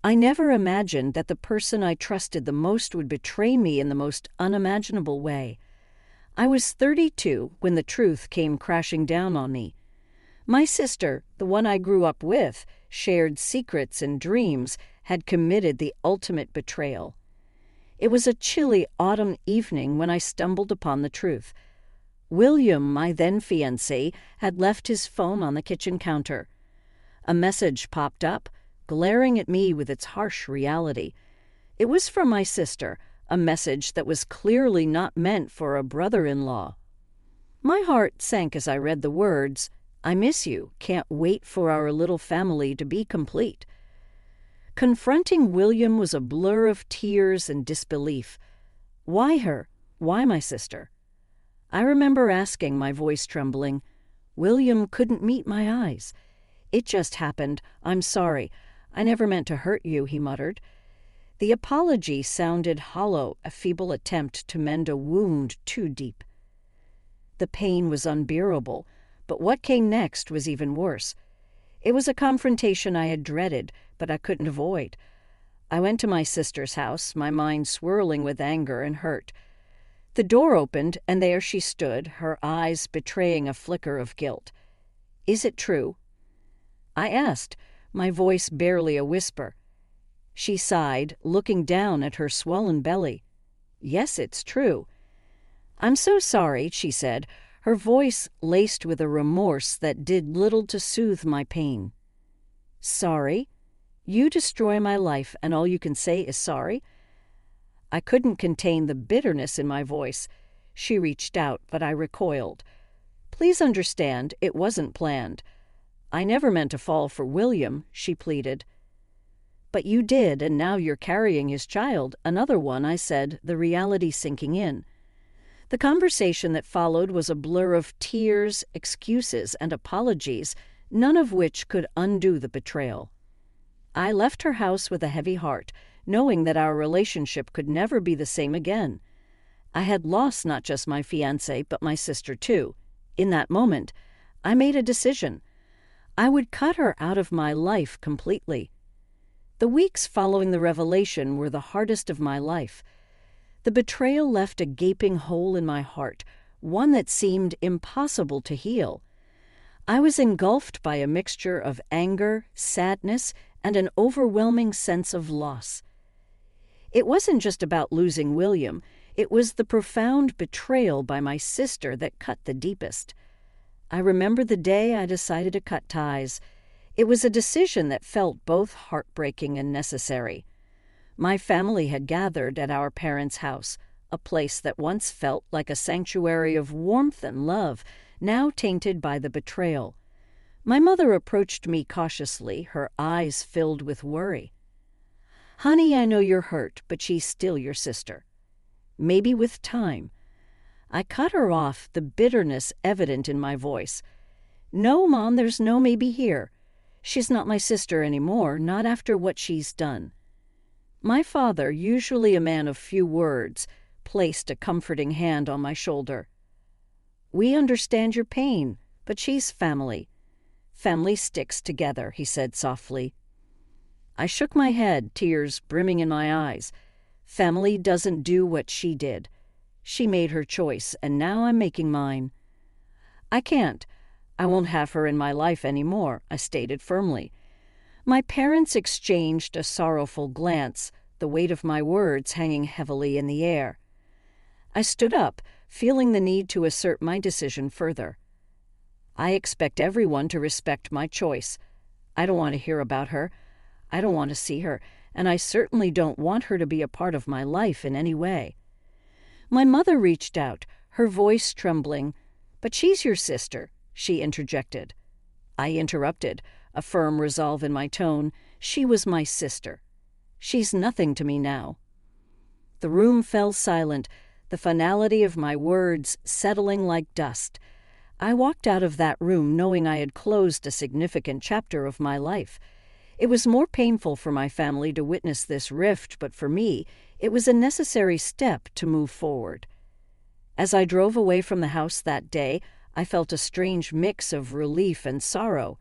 I never imagined that the person I trusted the most would betray me in the most unimaginable way. I was 32 when the truth came crashing down on me. My sister, the one I grew up with, shared secrets and dreams, had committed the ultimate betrayal. It was a chilly autumn evening when I stumbled upon the truth. William, my then fiancé, had left his phone on the kitchen counter. A message popped up, glaring at me with its harsh reality. It was from my sister, a message that was clearly not meant for a brother-in-law. My heart sank as I read the words, "I miss you, can't wait for our little family to be complete." Confronting William was a blur of tears and disbelief. Why her? Why my sister? I remember asking, my voice trembling. William couldn't meet my eyes. "It just happened. I'm sorry. I never meant to hurt you," he muttered. The apology sounded hollow, a feeble attempt to mend a wound too deep. The pain was unbearable, but what came next was even worse. It was a confrontation I had dreaded, but I couldn't avoid. I went to my sister's house, my mind swirling with anger and hurt. The door opened, and there she stood, her eyes betraying a flicker of guilt. "Is it true?" I asked, my voice barely a whisper. She sighed, looking down at her swollen belly. "Yes, it's true." "I'm so sorry," she said, her voice laced with a remorse that did little to soothe my pain. "Sorry? You destroy my life, and all you can say is sorry?" I couldn't contain the bitterness in my voice. She reached out, but I recoiled. "Please understand, it wasn't planned. I never meant to fall for William," she pleaded. "But you did, and now you're carrying his child, another one," I said, the reality sinking in. The conversation that followed was a blur of tears, excuses, and apologies, none of which could undo the betrayal. I left her house with a heavy heart, knowing that our relationship could never be the same again. I had lost not just my fiancé, but my sister too. In that moment, I made a decision. I would cut her out of my life completely. The weeks following the revelation were the hardest of my life. The betrayal left a gaping hole in my heart, one that seemed impossible to heal. I was engulfed by a mixture of anger, sadness, and an overwhelming sense of loss. It wasn't just about losing William, it was the profound betrayal by my sister that cut the deepest. I remember the day I decided to cut ties. It was a decision that felt both heartbreaking and necessary. My family had gathered at our parents' house, a place that once felt like a sanctuary of warmth and love, now tainted by the betrayal. My mother approached me cautiously, her eyes filled with worry. "Honey, I know you're hurt, but she's still your sister. Maybe with time." I cut her off, the bitterness evident in my voice. "No, Mom, there's no maybe here. She's not my sister anymore, not after what she's done." My father, usually a man of few words, placed a comforting hand on my shoulder. "We understand your pain, but she's family. Family sticks together," he said softly. I shook my head, tears brimming in my eyes. Family doesn't do what she did. She made her choice, and now I'm making mine. "I can't. I won't have her in my life anymore," I stated firmly. My parents exchanged a sorrowful glance, the weight of my words hanging heavily in the air. I stood up, feeling the need to assert my decision further. "I expect everyone to respect my choice. I don't want to hear about her. I don't want to see her, and I certainly don't want her to be a part of my life in any way." My mother reached out, her voice trembling. "But she's your sister," she interjected. I interrupted, a firm resolve in my tone. She was my sister. She's nothing to me now. The room fell silent, the finality of my words settling like dust. I walked out of that room knowing I had closed a significant chapter of my life. It was more painful for my family to witness this rift, but for me, it was a necessary step to move forward. As I drove away from the house that day, I felt a strange mix of relief and sorrow.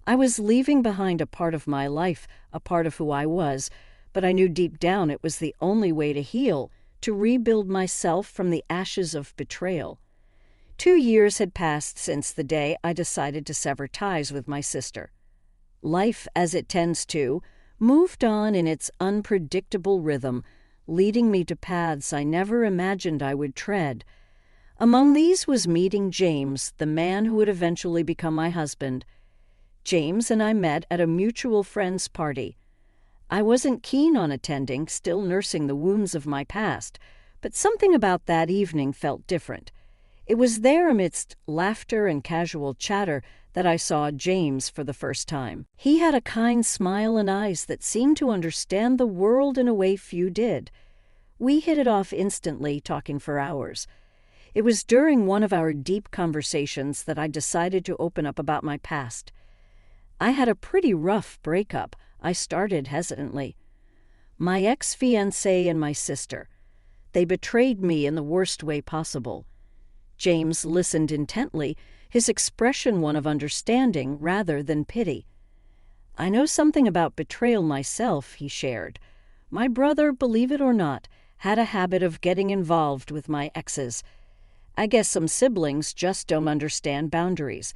I was leaving behind a part of my life, a part of who I was, but I knew deep down it was the only way to heal, to rebuild myself from the ashes of betrayal. 2 years had passed since the day I decided to sever ties with my sister. Life, as it tends to, moved on in its unpredictable rhythm, leading me to paths I never imagined I would tread. Among these was meeting James, the man who would eventually become my husband. James and I met at a mutual friend's party. I wasn't keen on attending, still nursing the wounds of my past, but something about that evening felt different. It was there amidst laughter and casual chatter that I saw James for the first time. He had a kind smile and eyes that seemed to understand the world in a way few did. We hit it off instantly, talking for hours. It was during one of our deep conversations that I decided to open up about my past. I had a pretty rough breakup, I started hesitantly. My ex-fiancé and my sister. They betrayed me in the worst way possible. James listened intently, his expression one of understanding rather than pity. I know something about betrayal myself, he shared. My brother, believe it or not, had a habit of getting involved with my exes. I guess some siblings just don't understand boundaries.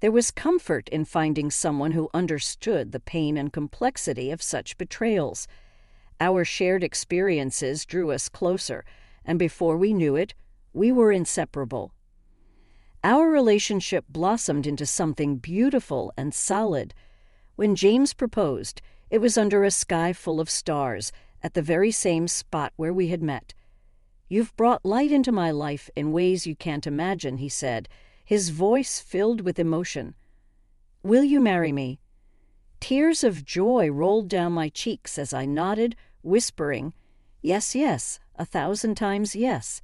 There was comfort in finding someone who understood the pain and complexity of such betrayals. Our shared experiences drew us closer, and before we knew it, we were inseparable. Our relationship blossomed into something beautiful and solid. When James proposed, it was under a sky full of stars, at the very same spot where we had met. "You've brought light into my life in ways you can't imagine," he said, his voice filled with emotion. "Will you marry me?" Tears of joy rolled down my cheeks as I nodded, whispering, "Yes, yes, 1,000 times yes."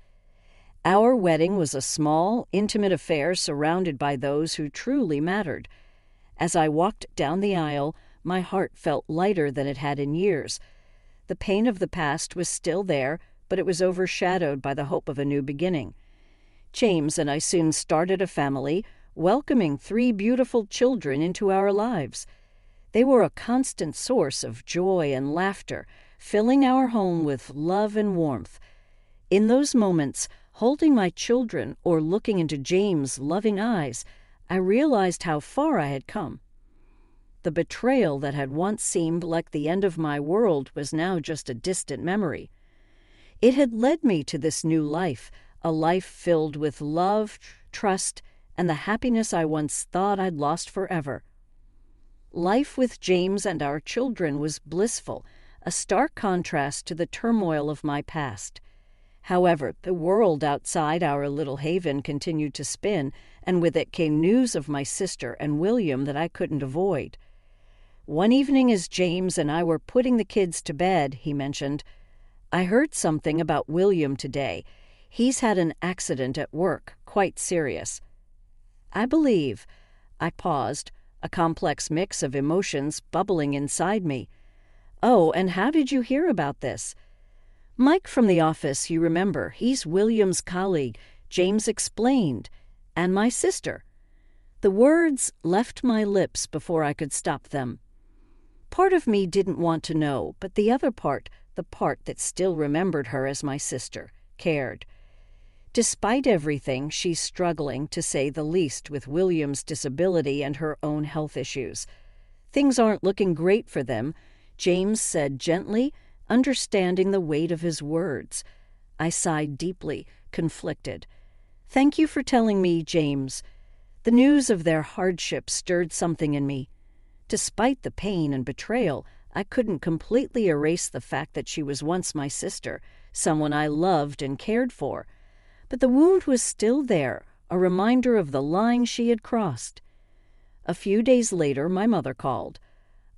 Our wedding was a small, intimate affair surrounded by those who truly mattered. As I walked down the aisle, my heart felt lighter than it had in years. The pain of the past was still there, but it was overshadowed by the hope of a new beginning. James and I soon started a family, welcoming 3 beautiful children into our lives. They were a constant source of joy and laughter, filling our home with love and warmth. In those moments, holding my children or looking into James' loving eyes, I realized how far I had come. The betrayal that had once seemed like the end of my world was now just a distant memory. It had led me to this new life, a life filled with love, trust, and the happiness I once thought I'd lost forever. Life with James and our children was blissful, a stark contrast to the turmoil of my past. However, the world outside our little haven continued to spin, and with it came news of my sister and William that I couldn't avoid. One evening as James and I were putting the kids to bed, he mentioned, "I heard something about William today. He's had an accident at work, quite serious." "I believe." I paused, a complex mix of emotions bubbling inside me. "Oh, and how did you hear about this?" "Mike from the office, you remember. He's William's colleague," James explained. "And my sister." The words left my lips before I could stop them. Part of me didn't want to know, but the other part, the part that still remembered her as my sister, cared. Despite everything, she's struggling, to say the least, with William's disability and her own health issues. "Things aren't looking great for them," James said gently, understanding the weight of his words. I sighed deeply, conflicted. "Thank you for telling me, James." The news of their hardship stirred something in me. Despite the pain and betrayal, I couldn't completely erase the fact that she was once my sister, someone I loved and cared for. But the wound was still there, a reminder of the line she had crossed. A few days later, my mother called.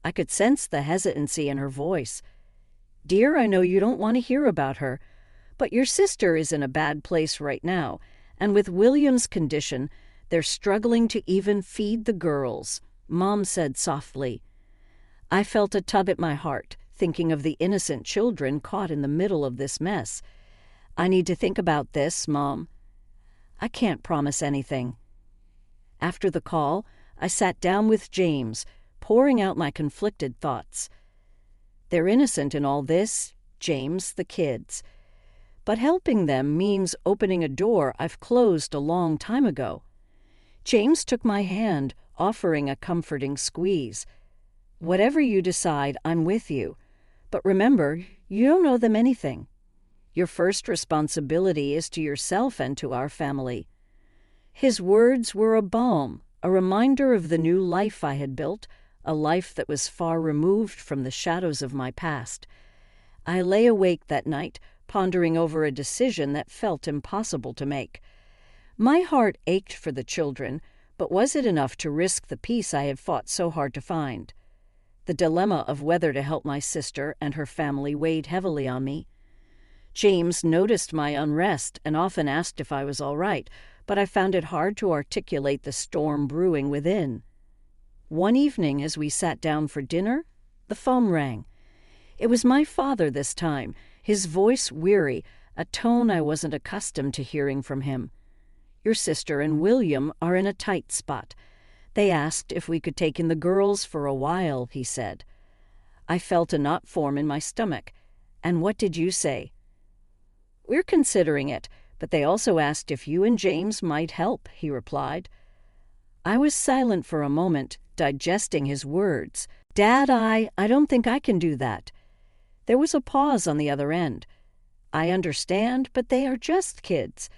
I could sense the hesitancy in her voice. "Dear, I know you don't want to hear about her, but your sister is in a bad place right now, and with William's condition, they're struggling to even feed the girls," Mom said softly. I felt a tug at my heart, thinking of the innocent children caught in the middle of this mess. "I need to think about this, Mom." "I can't promise anything." After the call, I sat down with James, pouring out my conflicted thoughts. They're innocent in all this, James, the kids. But helping them means opening a door I've closed a long time ago. James took my hand, offering a comforting squeeze. Whatever you decide, I'm with you. But remember, you don't owe them anything. Your first responsibility is to yourself and to our family. His words were a balm, a reminder of the new life I had built, a life that was far removed from the shadows of my past. I lay awake that night, pondering over a decision that felt impossible to make. My heart ached for the children, but was it enough to risk the peace I had fought so hard to find? The dilemma of whether to help my sister and her family weighed heavily on me. James noticed my unrest and often asked if I was all right, but I found it hard to articulate the storm brewing within. One evening, as we sat down for dinner, the phone rang. It was my father this time, his voice weary, a tone I wasn't accustomed to hearing from him. Your sister and William are in a tight spot. They asked if we could take in the girls for a while, he said. I felt a knot form in my stomach. And what did you say? We're considering it, but they also asked if you and James might help, he replied. I was silent for a moment, digesting his words. Dad, I don't think I can do that. There was a pause on the other end. I understand, but they are just kids.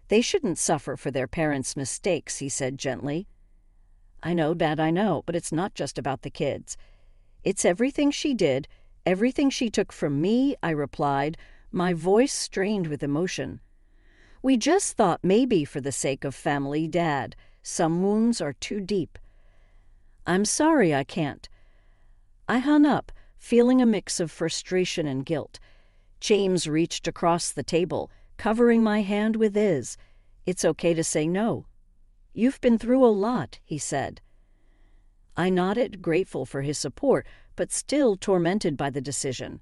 They shouldn't suffer for their parents' mistakes, he said gently. I know, Dad, I know, but it's not just about the kids. It's everything she did, everything she took from me, I replied, my voice strained with emotion. We just thought maybe for the sake of family, Dad. Some wounds are too deep. I'm sorry I can't. I hung up, feeling a mix of frustration and guilt. James reached across the table, covering my hand with his. It's okay to say no. You've been through a lot, he said. I nodded, grateful for his support, but still tormented by the decision.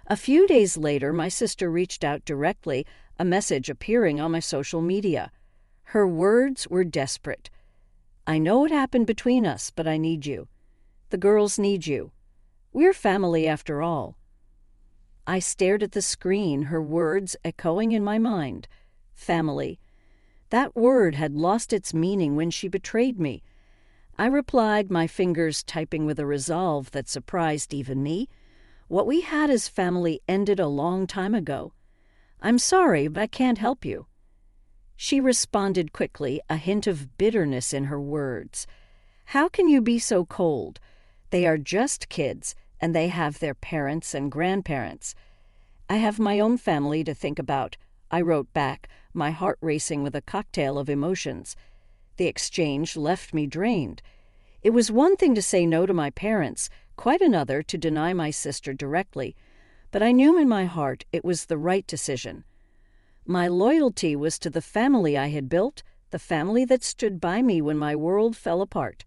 A few days later, my sister reached out directly, a message appearing on my social media. Her words were desperate. I know what happened between us, but I need you. The girls need you. We're family after all. I stared at the screen, her words echoing in my mind. Family. That word had lost its meaning when she betrayed me. I replied, my fingers typing with a resolve that surprised even me. What we had as family ended a long time ago. I'm sorry, but I can't help you. She responded quickly, a hint of bitterness in her words. How can you be so cold? They are just kids, and they have their parents and grandparents. I have my own family to think about, I wrote back, my heart racing with a cocktail of emotions. The exchange left me drained. It was one thing to say no to my parents, quite another to deny my sister directly, but I knew in my heart it was the right decision. My loyalty was to the family I had built, the family that stood by me when my world fell apart.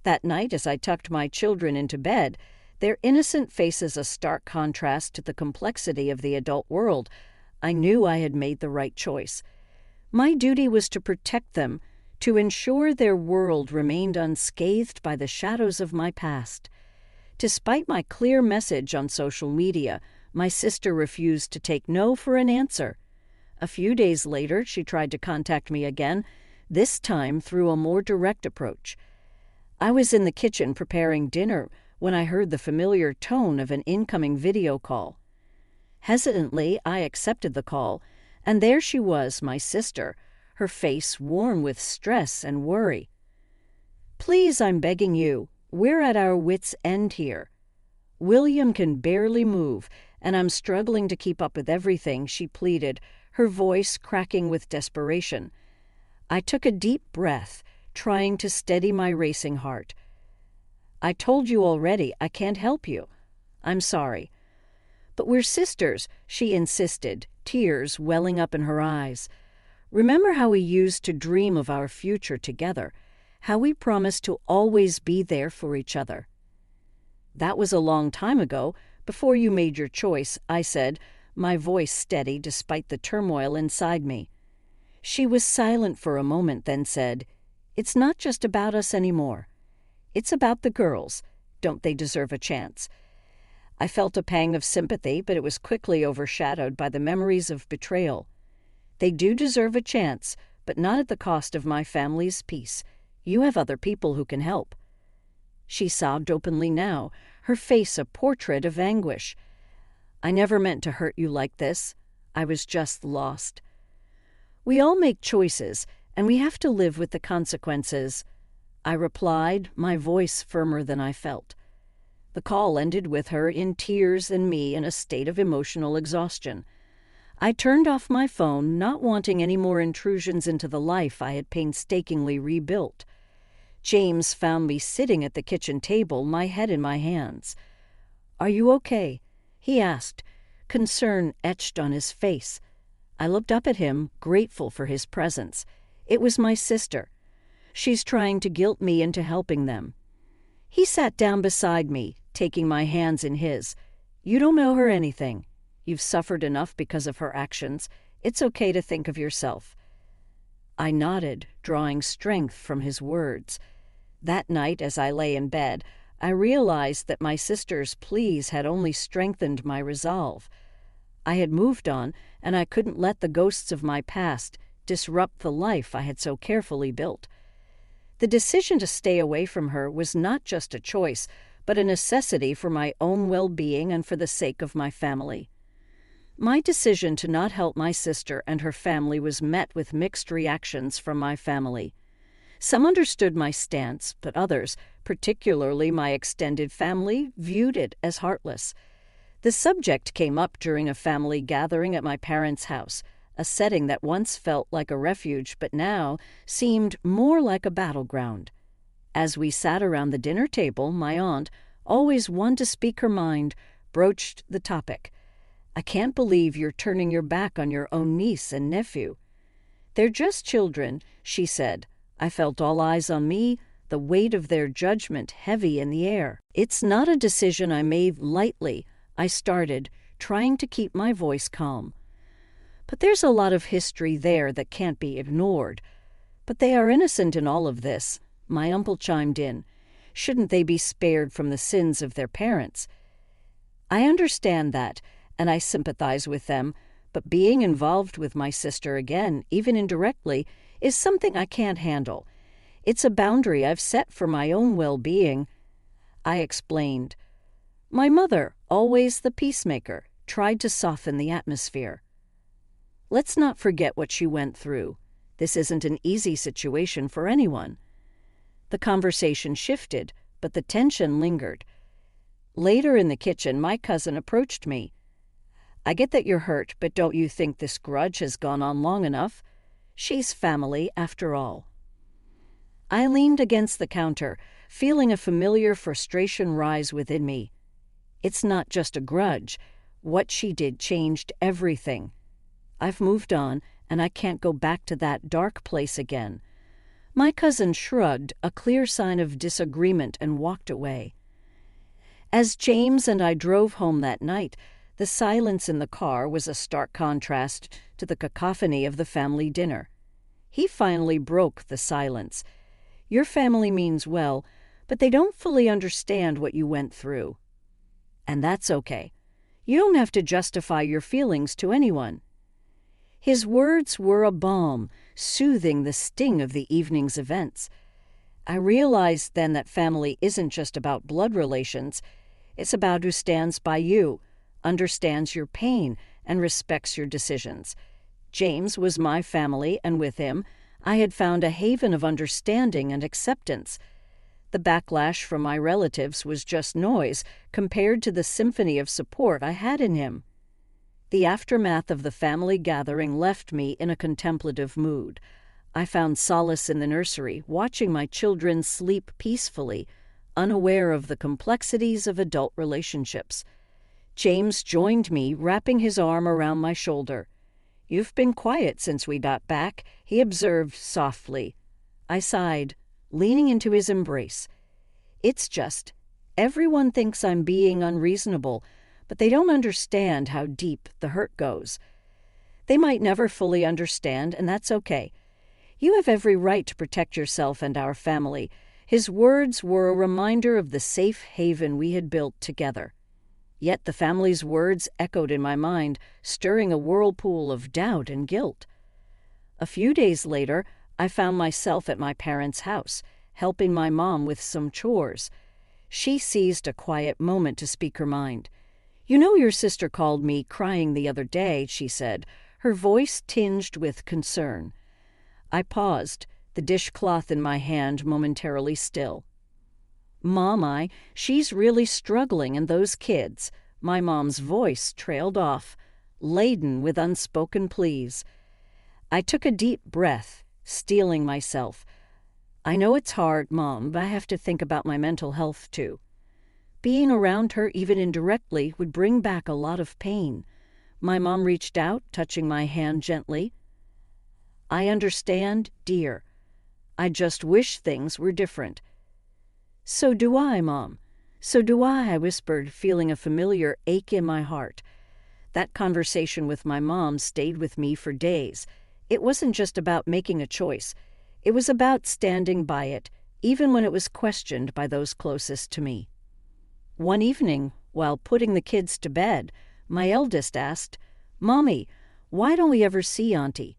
That night, as I tucked my children into bed, their innocent faces a stark contrast to the complexity of the adult world, I knew I had made the right choice. My duty was to protect them, to ensure their world remained unscathed by the shadows of my past. Despite my clear message on social media, my sister refused to take no for an answer. A few days later, she tried to contact me again, this time through a more direct approach. I was in the kitchen preparing dinner when I heard the familiar tone of an incoming video call. Hesitantly, I accepted the call, and there she was, my sister, her face warm with stress and worry. Please, I'm begging you, we're at our wits' end here. William can barely move, and I'm struggling to keep up with everything, she pleaded, her voice cracking with desperation. I took a deep breath, trying to steady my racing heart. I told you already, I can't help you. I'm sorry. But we're sisters, she insisted, tears welling up in her eyes. Remember how we used to dream of our future together, how we promised to always be there for each other. That was a long time ago, before you made your choice, I said, my voice steady despite the turmoil inside me. She was silent for a moment, then said, It's not just about us anymore. It's about the girls. Don't they deserve a chance? I felt a pang of sympathy, but it was quickly overshadowed by the memories of betrayal. They do deserve a chance, but not at the cost of my family's peace. You have other people who can help. She sobbed openly now, her face a portrait of anguish. I never meant to hurt you like this. I was just lost. We all make choices, and we have to live with the consequences, I replied, my voice firmer than I felt. The call ended with her in tears and me in a state of emotional exhaustion. I turned off my phone, not wanting any more intrusions into the life I had painstakingly rebuilt. James found me sitting at the kitchen table, my head in my hands. "Are you okay?" he asked, concern etched on his face. I looked up at him, grateful for his presence. It was my sister. She's trying to guilt me into helping them. He sat down beside me, taking my hands in his. "You don't owe her anything. You've suffered enough because of her actions. It's okay to think of yourself." I nodded, drawing strength from his words. That night, as I lay in bed, I realized that my sister's pleas had only strengthened my resolve. I had moved on, and I couldn't let the ghosts of my past disrupt the life I had so carefully built. The decision to stay away from her was not just a choice, but a necessity for my own well-being and for the sake of my family. My decision to not help my sister and her family was met with mixed reactions from my family. Some understood my stance, but others, particularly my extended family, viewed it as heartless. The subject came up during a family gathering at my parents' house, a setting that once felt like a refuge but now seemed more like a battleground. As we sat around the dinner table, my aunt, always one to speak her mind, broached the topic. "I can't believe you're turning your back on your own niece and nephew." "They're just children," she said. I felt all eyes on me, the weight of their judgment heavy in the air. "It's not a decision I made lightly," I started, trying to keep my voice calm. "But there's a lot of history there that can't be ignored. But they are innocent in all of this," my uncle chimed in. "Shouldn't they be spared from the sins of their parents?" I understand that, and I sympathize with them, but being involved with my sister again, even indirectly, is something I can't handle. It's a boundary I've set for my own well-being. I explained. My mother, always the peacemaker, tried to soften the atmosphere. Let's not forget what she went through. This isn't an easy situation for anyone. The conversation shifted, but the tension lingered. Later in the kitchen, my cousin approached me. "I get that you're hurt, but don't you think this grudge has gone on long enough? She's family, after all." I leaned against the counter, feeling a familiar frustration rise within me. It's not just a grudge. What she did changed everything. I've moved on, and I can't go back to that dark place again. My cousin shrugged, a clear sign of disagreement, and walked away. As James and I drove home that night, the silence in the car was a stark contrast to the cacophony of the family dinner. He finally broke the silence. "Your family means well, but they don't fully understand what you went through. And that's okay. You don't have to justify your feelings to anyone." His words were a balm, soothing the sting of the evening's events. I realized then that family isn't just about blood relations. It's about who stands by you, understands your pain, and respects your decisions. James was my family, and with him, I had found a haven of understanding and acceptance. The backlash from my relatives was just noise compared to the symphony of support I had in him. The aftermath of the family gathering left me in a contemplative mood. I found solace in the nursery, watching my children sleep peacefully, unaware of the complexities of adult relationships. James joined me, wrapping his arm around my shoulder. "You've been quiet since we got back," he observed softly. I sighed, leaning into his embrace. "It's just, everyone thinks I'm being unreasonable, but they don't understand how deep the hurt goes. They might never fully understand, and that's okay. You have every right to protect yourself and our family." His words were a reminder of the safe haven we had built together. Yet the family's words echoed in my mind, stirring a whirlpool of doubt and guilt. A few days later, I found myself at my parents' house, helping my mom with some chores. She seized a quiet moment to speak her mind. "You know, your sister called me crying the other day," she said, her voice tinged with concern. I paused, the dishcloth in my hand momentarily still. "Mom, she's really struggling, and those kids." My mom's voice trailed off, laden with unspoken pleas. I took a deep breath, steeling myself. "I know it's hard, Mom, but I have to think about my mental health, too." Being around her, even indirectly, would bring back a lot of pain. My mom reached out, touching my hand gently. "I understand, dear. I just wish things were different." "So do I, Mom. So do I whispered, feeling a familiar ache in my heart. That conversation with my mom stayed with me for days. It wasn't just about making a choice. It was about standing by it, even when it was questioned by those closest to me. One evening, while putting the kids to bed, my eldest asked, "Mommy, why don't we ever see Auntie?"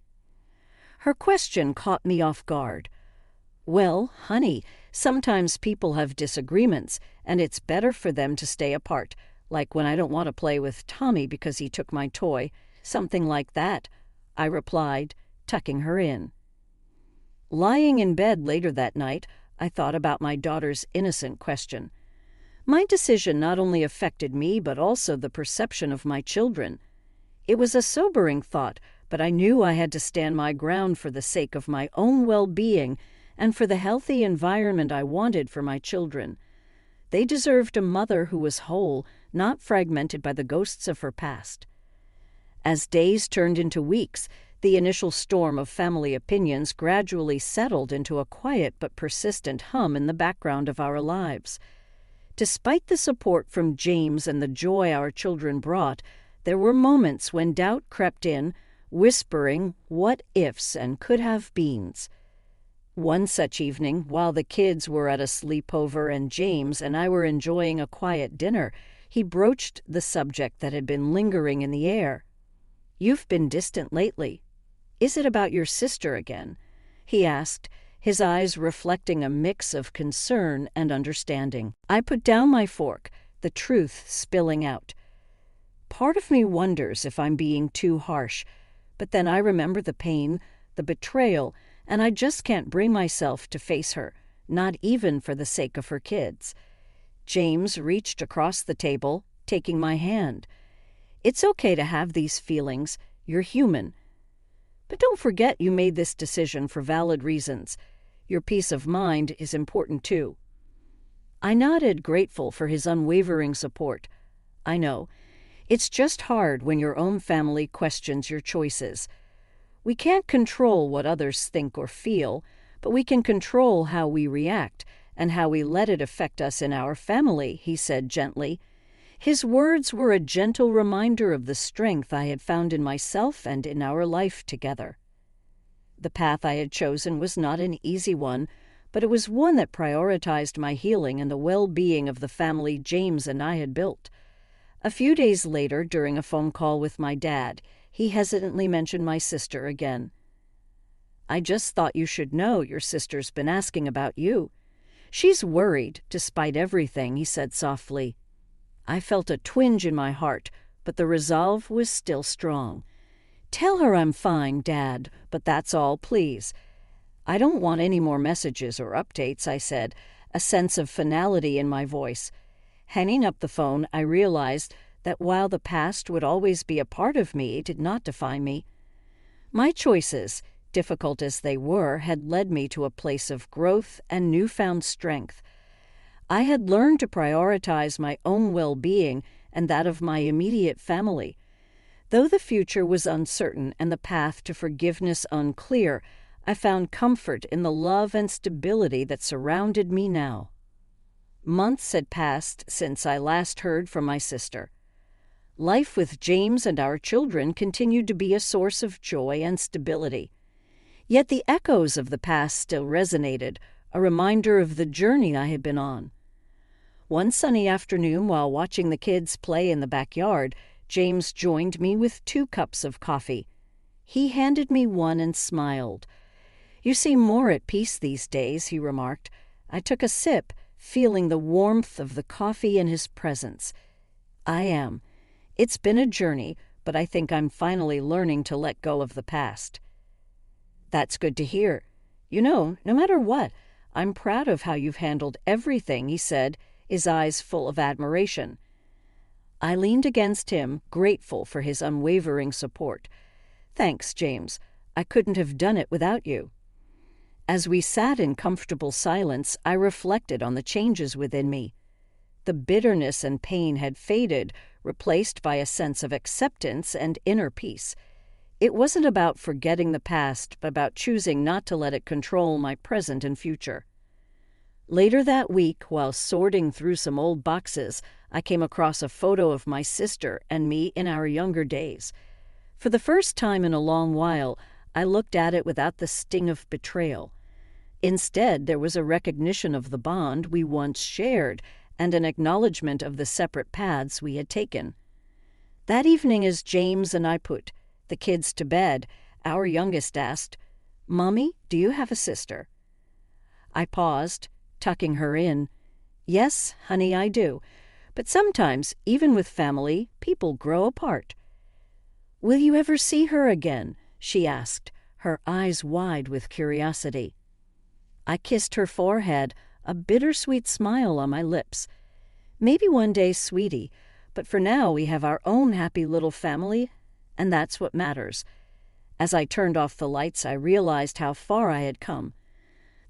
Her question caught me off guard. "Well, honey, sometimes people have disagreements, and it's better for them to stay apart, like when I don't want to play with Tommy because he took my toy, something like that," I replied, tucking her in. Lying in bed later that night, I thought about my daughter's innocent question. My decision not only affected me, but also the perception of my children. It was a sobering thought, but I knew I had to stand my ground for the sake of my own well-being and for the healthy environment I wanted for my children. They deserved a mother who was whole, not fragmented by the ghosts of her past. As days turned into weeks, the initial storm of family opinions gradually settled into a quiet but persistent hum in the background of our lives. Despite the support from James and the joy our children brought, there were moments when doubt crept in, whispering what-ifs and could-have-beens. One such evening, while the kids were at a sleepover and James and I were enjoying a quiet dinner, he broached the subject that had been lingering in the air. "You've been distant lately. Is it about your sister again?" he asked, his eyes reflecting a mix of concern and understanding. I put down my fork, the truth spilling out. Part of me wonders if I'm being too harsh, but then I remember the pain, the betrayal, and I just can't bring myself to face her, not even for the sake of her kids. James reached across the table, taking my hand. "It's okay to have these feelings. You're human. But don't forget you made this decision for valid reasons. Your peace of mind is important too." I nodded, grateful for his unwavering support. "I know. It's just hard when your own family questions your choices. We can't control what others think or feel, but we can control how we react and how we let it affect us in our family," he said gently. His words were a gentle reminder of the strength I had found in myself and in our life together. The path I had chosen was not an easy one, but it was one that prioritized my healing and the well-being of the family James and I had built. A few days later, during a phone call with my dad, he hesitantly mentioned my sister again. "I just thought you should know your sister's been asking about you. She's worried, despite everything," he said softly. I felt a twinge in my heart, but the resolve was still strong. "Tell her I'm fine, Dad, but that's all, please." "I don't want any more messages or updates," I said, a sense of finality in my voice. Hanging up the phone, I realized that while the past would always be a part of me, it did not define me. My choices, difficult as they were, had led me to a place of growth and newfound strength. I had learned to prioritize my own well-being and that of my immediate family. Though the future was uncertain and the path to forgiveness unclear, I found comfort in the love and stability that surrounded me now. Months had passed since I last heard from my sister. Life with James and our children continued to be a source of joy and stability. Yet the echoes of the past still resonated, a reminder of the journey I had been on. One sunny afternoon, while watching the kids play in the backyard, James joined me with 2 cups of coffee. He handed me one and smiled. "You seem more at peace these days," he remarked. I took a sip, feeling the warmth of the coffee in his presence. "I am. It's been a journey, but I think I'm finally learning to let go of the past." "That's good to hear. No matter what, I'm proud of how you've handled everything," he said, his eyes full of admiration. I leaned against him, grateful for his unwavering support. "Thanks, James. I couldn't have done it without you." As we sat in comfortable silence, I reflected on the changes within me. The bitterness and pain had faded, replaced by a sense of acceptance and inner peace. It wasn't about forgetting the past, but about choosing not to let it control my present and future. Later that week, while sorting through some old boxes, I came across a photo of my sister and me in our younger days. For the first time in a long while, I looked at it without the sting of betrayal. Instead, there was a recognition of the bond we once shared and an acknowledgement of the separate paths we had taken. That evening, as James and I put the kids to bed, our youngest asked, "Mommy, do you have a sister?" I paused, tucking her in. "Yes, honey, I do. But sometimes, even with family, people grow apart." "Will you ever see her again?" she asked, her eyes wide with curiosity. I kissed her forehead, a bittersweet smile on my lips. "Maybe one day, sweetie, but for now we have our own happy little family, and that's what matters." As I turned off the lights, I realized how far I had come.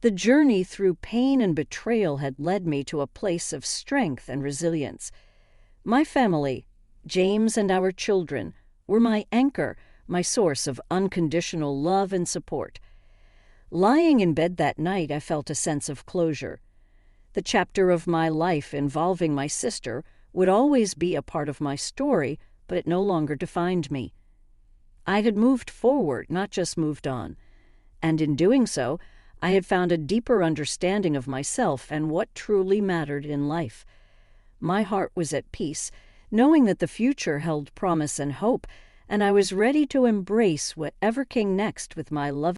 The journey through pain and betrayal had led me to a place of strength and resilience. My family, James and our children, were my anchor, my source of unconditional love and support. Lying in bed that night, I felt a sense of closure. The chapter of my life involving my sister would always be a part of my story, but it no longer defined me. I had moved forward, not just moved on. And in doing so, I had found a deeper understanding of myself and what truly mattered in life. My heart was at peace, knowing that the future held promise and hope, and I was ready to embrace whatever came next with my loving